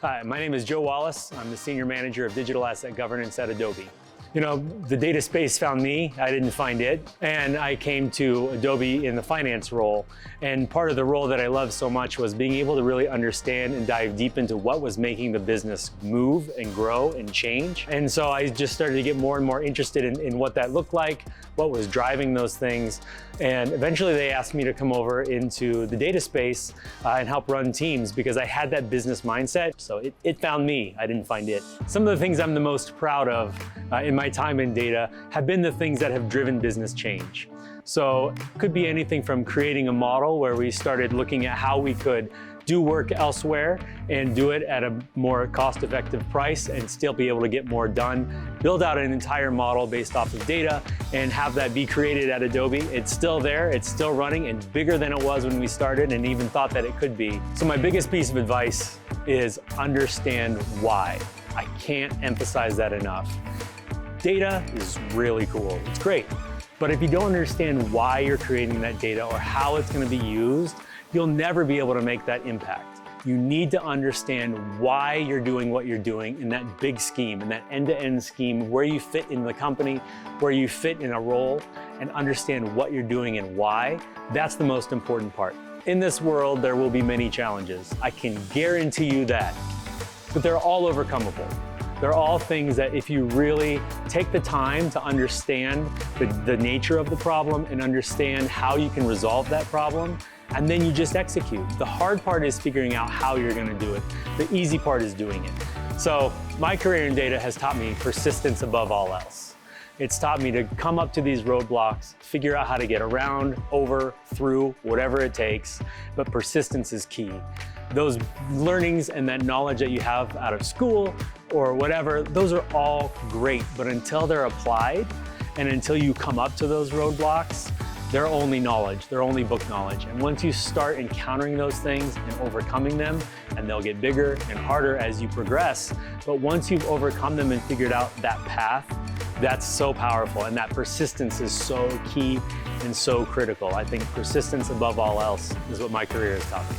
Hi, my name is Joe Wallace. I'm the Senior Manager of Digital Asset Governance at Adobe. You know, the data space found me, I didn't find it, and I came to Adobe in the finance role. And part of the role that I loved so much was being able to really understand and dive deep into what was making the business move and grow and change. And so I just started to get more and more interested in what that looked like, what was driving those things. And eventually they asked me to come over into the data space and help run teams because I had that business mindset. So it found me, I didn't find it. Some of the things I'm the most proud of in my time in data have been the things that have driven business change. So it could be anything from creating a model where we started looking at how we could do work elsewhere and do it at a more cost-effective price and still be able to get more done, build out an entire model based off of data and have that be created at Adobe. It's still there, it's still running and bigger than it was when we started and even thought that it could be. So my biggest piece of advice is understand why. I can't emphasize that enough. Data is really cool, it's great. But if you don't understand why you're creating that data or how it's going to be used, you'll never be able to make that impact. You need to understand why you're doing what you're doing in that big scheme, in that end-to-end scheme, where you fit in the company, where you fit in a role, and understand what you're doing and why. That's the most important part. In this world, there will be many challenges. I can guarantee you that, but they're all overcomable. They're all things that if you really take the time to understand the nature of the problem and understand how you can resolve that problem, and then you just execute. The hard part is figuring out how you're going to do it. The easy part is doing it. So my career in data has taught me persistence above all else. It's taught me to come up to these roadblocks, figure out how to get around, over, through, whatever it takes, but persistence is key. Those learnings and that knowledge that you have out of school or whatever, those are all great, but until they're applied and until you come up to those roadblocks, they're only knowledge, they're only book knowledge. And once you start encountering those things and overcoming them, and they'll get bigger and harder as you progress, but once you've overcome them and figured out that path, that's so powerful. And that persistence is so key and so critical. I think persistence above all else is what my career has taught me.